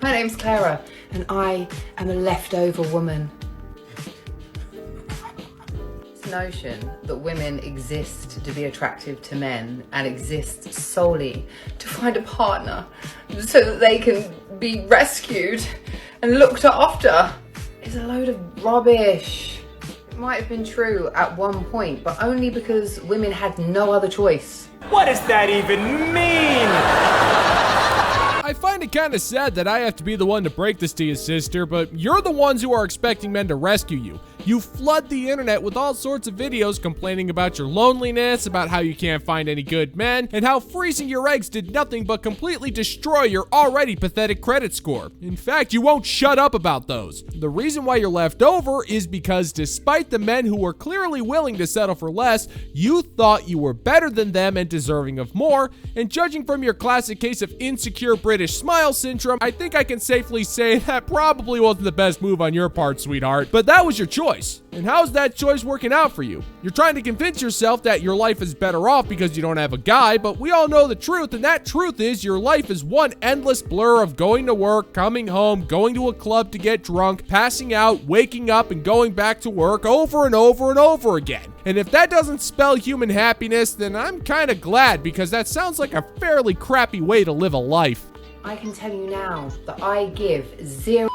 My name's Clara, and I am a leftover woman. This notion that women exist to be attractive to men and exist solely to find a partner so that they can be rescued and looked after is a load of rubbish. It might have been true at one point, but only because women had no other choice. What does that even mean? I find it kind of sad that I have to be the one to break this to you, sister, but you're the ones who are expecting men to rescue you. You flood the internet with all sorts of videos complaining about your loneliness, about how you can't find any good men, and how freezing your eggs did nothing but completely destroy your already pathetic credit score. In fact, you won't shut up about those. The reason why you're left over is because despite the men who were clearly willing to settle for less, you thought you were better than them and deserving of more, and judging from your classic case of insecure British smile syndrome, I think I can safely say that probably wasn't the best move on your part, sweetheart, but that was your choice. And how's that choice working out for you? You're trying to convince yourself that your life is better off because you don't have a guy, but we all know the truth, and that truth is your life is one endless blur of going to work, coming home, going to a club to get drunk, passing out, waking up, and going back to work over and over and over again. And if that doesn't spell human happiness, then I'm kind of glad, because that sounds like a fairly crappy way to live a life. I can tell you now that I give zero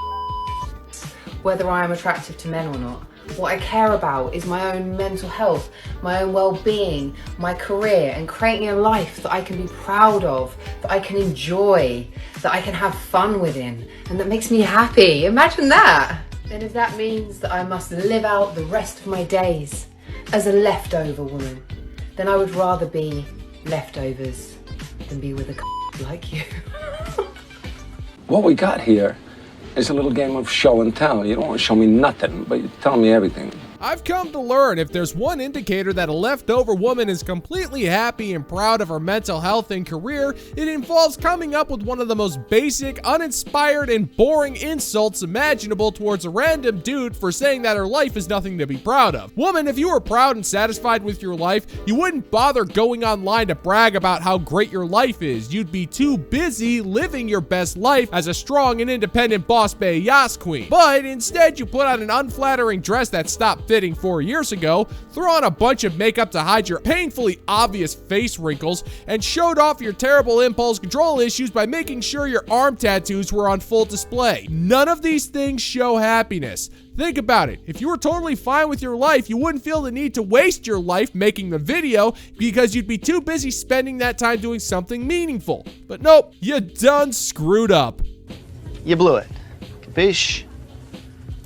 whether I am attractive to men or not. What I care about is my own mental health, my own well-being, my career, and creating a life that I can be proud of, that I can enjoy, that I can have fun within, and that makes me happy. Imagine that! And if that means that I must live out the rest of my days as a leftover woman, then I would rather be leftovers than be with a like you. What we got here is a little game of show and tell. You don't want to show me nothing, but you tell me everything. I've come to learn if there's one indicator that a leftover woman is completely happy and proud of her mental health and career, it involves coming up with one of the most basic, uninspired, and boring insults imaginable towards a random dude for saying that her life is nothing to be proud of. Woman, if you were proud and satisfied with your life, you wouldn't bother going online to brag about how great your life is. You'd be too busy living your best life as a strong and independent boss bae yas queen. But instead, you put on an unflattering dress that stopped fitting 4 years ago, threw on a bunch of makeup to hide your painfully obvious face wrinkles, and showed off your terrible impulse control issues by making sure your arm tattoos were on full display. None of these things show happiness. Think about it. If you were totally fine with your life, you wouldn't feel the need to waste your life making the video because you'd be too busy spending that time doing something meaningful. But nope, you done screwed up. You blew it. Capiche?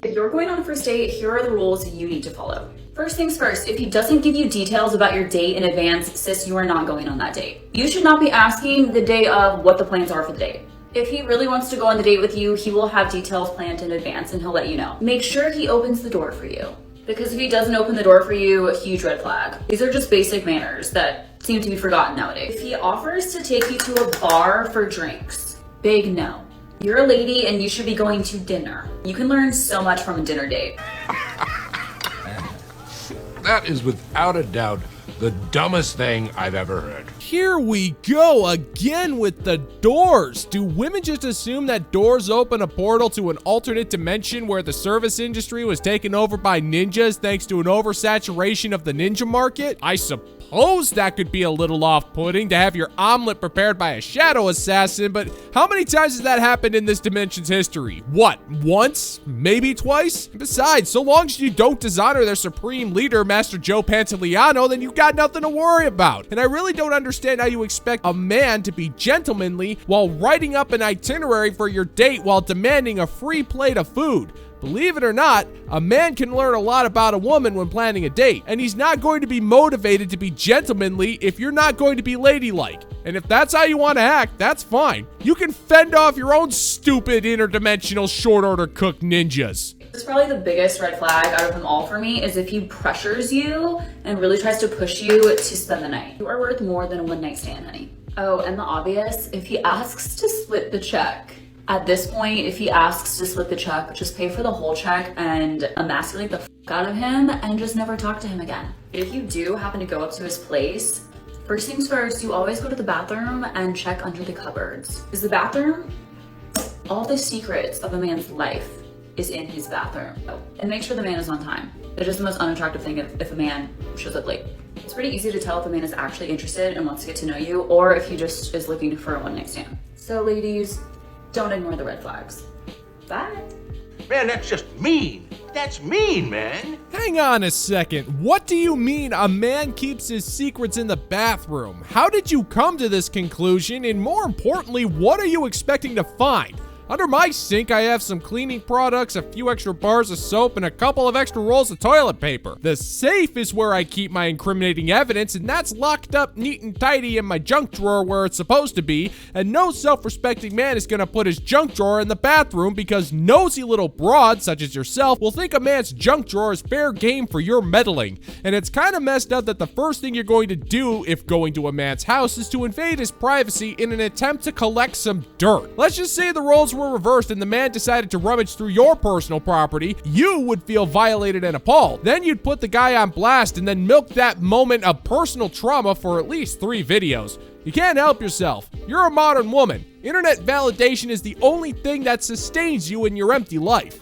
If you're going on a first date, here are the rules you need to follow. First things first, if he doesn't give you details about your date in advance, sis, you are not going on that date. You should not be asking the day of what the plans are for the date. If he really wants to go on the date with you, he will have details planned in advance and he'll let you know. Make sure he opens the door for you. Because if he doesn't open the door for you, a huge red flag. These are just basic manners that seem to be forgotten nowadays. If he offers to take you to a bar for drinks, big no. You're a lady and you should be going to dinner. You can learn so much from a dinner date. That is without a doubt the dumbest thing I've ever heard. Here we go again with the doors. Do women just assume that doors open a portal to an alternate dimension where the service industry was taken over by ninjas thanks to an oversaturation of the ninja market? I suppose that could be a little off-putting to have your omelet prepared by a shadow assassin, but how many times has that happened in this dimension's history? What, once? Maybe twice? Besides, so long as you don't dishonor their supreme leader, Master Joe Pantoliano, then you got nothing to worry about. And I really don't understand how you expect a man to be gentlemanly while writing up an itinerary for your date while demanding a free plate of food. Believe it or not, a man can learn a lot about a woman when planning a date, and he's not going to be motivated to be gentlemanly if you're not going to be ladylike. And if that's how you want to act, that's fine. You can fend off your own stupid interdimensional short order cook ninjas. It's probably the biggest red flag out of them all for me is if he pressures you and really tries to push you to spend the night. You are worth more than a one night stand, honey. Oh, and the obvious, if he asks to split the check. At this point, if he asks to split the check, just pay for the whole check and emasculate the fuck out of him and just never talk to him again. If you do happen to go up to his place, First things first, you always go to the bathroom and check under the cupboards. Is the bathroom? All the secrets of a man's life is in his bathroom. And make sure the man is on time. It's just the most unattractive thing if a man shows up late. It's pretty easy to tell if a man is actually interested and wants to get to know you, or if he just is looking for a one-night stand. So ladies, don't ignore the red flags. Bye. Man, that's just mean. That's mean, man. Hang on a second. What do you mean a man keeps his secrets in the bathroom? How did you come to this conclusion? And more importantly, what are you expecting to find? Under my sink, I have some cleaning products, a few extra bars of soap, and a couple of extra rolls of toilet paper. The safe is where I keep my incriminating evidence, and that's locked up neat and tidy in my junk drawer where it's supposed to be, and no self-respecting man is gonna put his junk drawer in the bathroom because nosy little broads, such as yourself, will think a man's junk drawer is fair game for your meddling. And it's kinda messed up that the first thing you're going to do if going to a man's house is to invade his privacy in an attempt to collect some dirt. Let's just say the roles were reversed and the man decided to rummage through your personal property. You would feel violated and appalled. Then you'd put the guy on blast and then milk that moment of personal trauma for at least 3 videos. You can't help yourself. You're a modern woman. Internet validation is the only thing that sustains you in your empty life.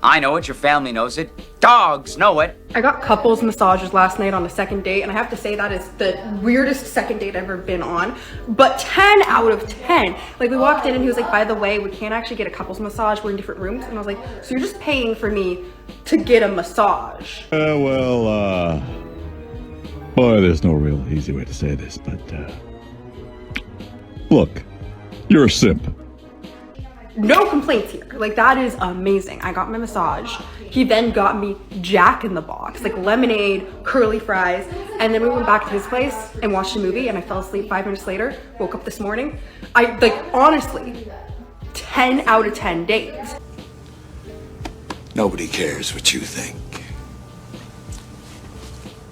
I know it, your family knows it, dogs know it. I got couples massages last night on a second date, and I have to say that is the weirdest second date I've ever been on, but 10 out of 10. Like, we walked in and he was like, by the way, we can't actually get a couples massage, we're in different rooms. And I was like, so you're just paying for me to get a massage? Boy, there's no real easy way to say this, but look, you're a simp. No complaints here. Like, that is amazing. I got my massage. He then got me Jack in the Box, like lemonade, curly fries, and then we went back to his place and watched a movie, and I fell asleep 5 minutes later, woke up this morning. Honestly, 10 out of 10 dates. Nobody cares what you think.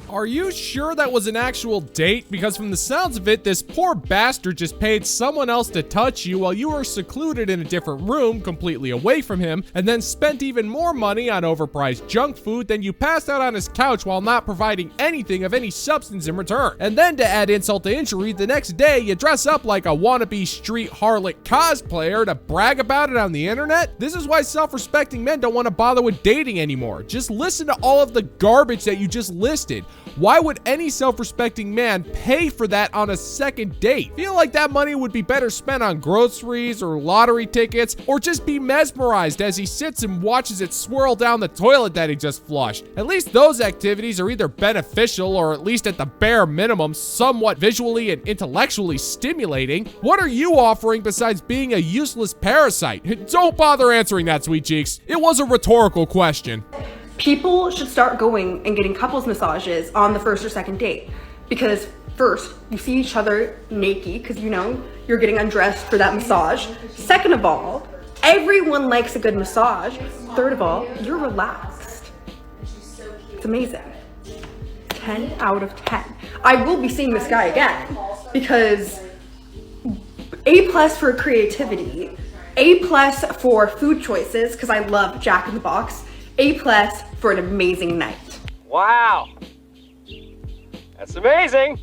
Are you sure that was an actual date? Because from the sounds of it, this poor bastard just paid someone else to touch you while you were secluded in a different room, completely away from him, and then spent even more money on overpriced junk food than you passed out on his couch while not providing anything of any substance in return. And then to add insult to injury, the next day you dress up like a wannabe street harlot cosplayer to brag about it on the internet? This is why self-respecting men don't want to bother with dating anymore. Just listen to all of the garbage that you just listed. Why would any self-respecting man pay for that on a second date? Feel like that money would be better spent on groceries or lottery tickets, or just be mesmerized as he sits and watches it swirl down the toilet that he just flushed. At least those activities are either beneficial or at least at the bare minimum somewhat visually and intellectually stimulating. What are you offering besides being a useless parasite? Don't bother answering that, sweet cheeks. It was a rhetorical question. People should start going and getting couples massages on the first or second date, because first, you see each other naked because you're getting undressed for that massage. Second of all, everyone likes a good massage. Third of all, you're relaxed. It's amazing. 10 out of 10. I will be seeing this guy again because A+ for creativity, A+ for food choices because I love Jack in the Box, A+ for an amazing night. Wow. That's amazing.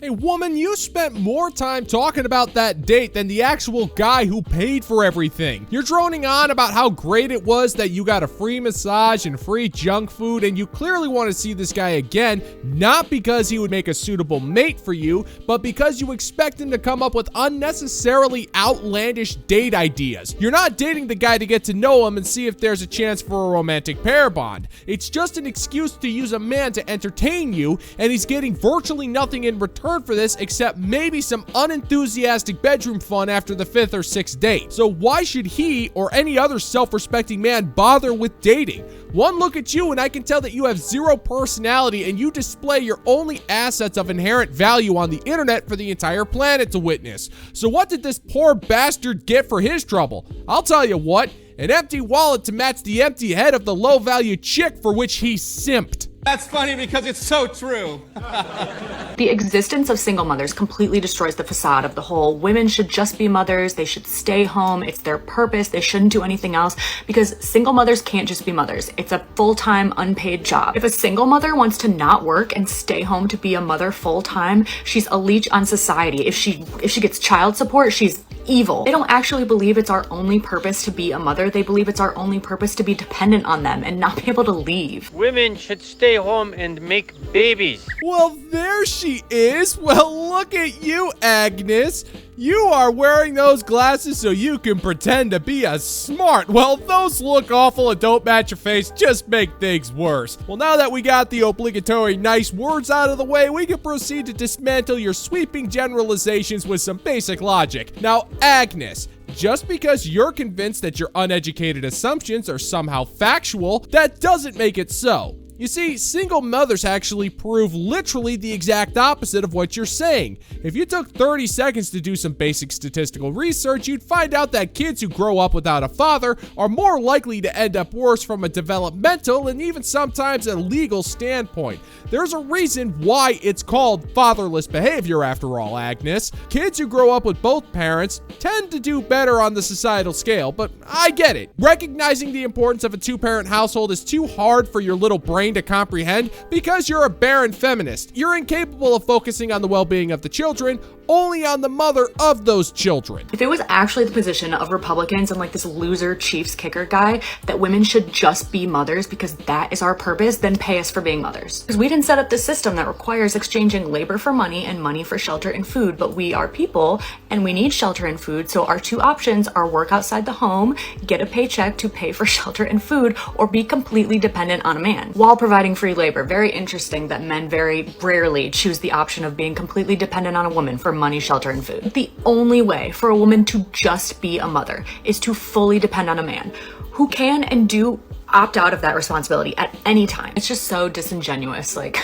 Hey woman, you spent more time talking about that date than the actual guy who paid for everything. You're droning on about how great it was that you got a free massage and free junk food, and you clearly want to see this guy again, not because he would make a suitable mate for you, but because you expect him to come up with unnecessarily outlandish date ideas. You're not dating the guy to get to know him and see if there's a chance for a romantic pair bond. It's just an excuse to use a man to entertain you, and he's getting virtually nothing in return for this except maybe some unenthusiastic bedroom fun after the 5th or 6th date. So why should he or any other self-respecting man bother with dating? One look at you and I can tell that you have zero personality and you display your only assets of inherent value on the internet for the entire planet to witness. So what did this poor bastard get for his trouble? I'll tell you what, an empty wallet to match the empty head of the low-value chick for which he simped. That's funny because it's so true. The existence of single mothers completely destroys the facade of the whole women should just be mothers, they should stay home, it's their purpose, they shouldn't do anything else, because single mothers can't just be mothers. It's a full-time unpaid job. If a single mother wants to not work and stay home to be a mother full-time, she's a leech on society. If she gets child support, she's evil. They don't actually believe it's our only purpose to be a mother. They believe it's our only purpose to be dependent on them and not be able to leave. Women should stay home and make babies. Well, there she is. Well, look at you, Agnes. You are wearing those glasses so you can pretend to be a smart. Well, those look awful and don't match your face, just make things worse. Well, now that we got the obligatory nice words out of the way, we can proceed to dismantle your sweeping generalizations with some basic logic. Now, Agnes, just because you're convinced that your uneducated assumptions are somehow factual, that doesn't make it so. You see, single mothers actually prove literally the exact opposite of what you're saying. If you took 30 seconds to do some basic statistical research, you'd find out that kids who grow up without a father are more likely to end up worse from a developmental and even sometimes a legal standpoint. There's a reason why it's called fatherless behavior after all, Agnes. Kids who grow up with both parents tend to do better on the societal scale, but I get it. Recognizing the importance of a two-parent household is too hard for your little brain to comprehend because you're a barren feminist. You're incapable of focusing on the well-being of the children, only on the mother of those children. If it was actually the position of Republicans and like this loser Chiefs kicker guy that women should just be mothers because that is our purpose, then pay us for being mothers. Because we didn't set up this system that requires exchanging labor for money and money for shelter and food, but we are people and we need shelter and food, so our two options are work outside the home, get a paycheck to pay for shelter and food, or be completely dependent on a man while providing free labor. Very interesting that men very rarely choose the option of being completely dependent on a woman for money, shelter, and food. The only way for a woman to just be a mother is to fully depend on a man who can and do opt out of that responsibility at any time. It's just so disingenuous. Like,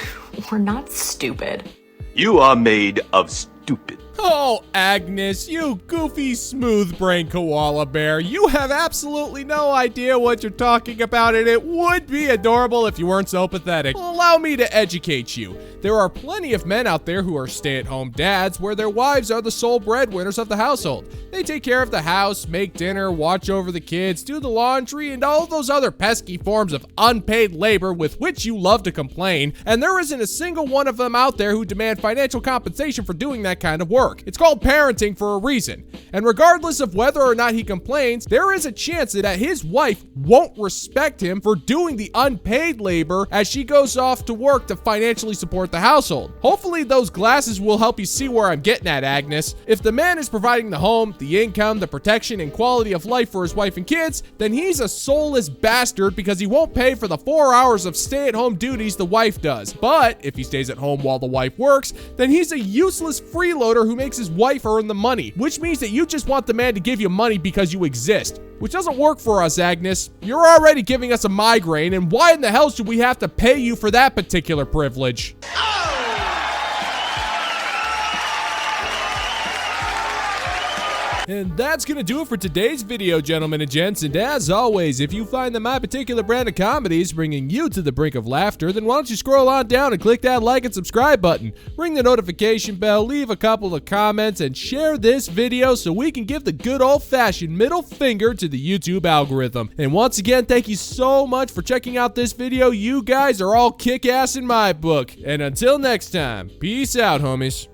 we're not stupid. You are made of stupid. Oh, Agnes, you goofy, smooth-brained koala bear. You have absolutely no idea what you're talking about, and it would be adorable if you weren't so pathetic. Allow me to educate you. There are plenty of men out there who are stay-at-home dads where their wives are the sole breadwinners of the household. They take care of the house, make dinner, watch over the kids, do the laundry, and all those other pesky forms of unpaid labor with which you love to complain, and there isn't a single one of them out there who demand financial compensation for doing that kind of work. It's called parenting for a reason. And regardless of whether or not he complains, there is a chance that his wife won't respect him for doing the unpaid labor as she goes off to work to financially support the household. Hopefully those glasses will help you see where I'm getting at, Agnes. If the man is providing the home, the income, the protection, and quality of life for his wife and kids, then he's a soulless bastard because he won't pay for the 4 hours of stay-at-home duties the wife does. But if he stays at home while the wife works, then he's a useless freeloader who makes his wife earn the money, which means that you just want the man to give you money because you exist, which doesn't work for us, Agnes. You're already giving us a migraine, and why in the hell should we have to pay you for that particular privilege? And that's gonna do it for today's video, gentlemen and gents. And as always, if you find that my particular brand of comedy is bringing you to the brink of laughter, then why don't you scroll on down and click that like and subscribe button, ring the notification bell, leave a couple of comments, and share this video so we can give the good old-fashioned middle finger to the YouTube algorithm. And once again, thank you so much for checking out this video. You guys are all kick-ass in my book. And until next time, peace out, homies.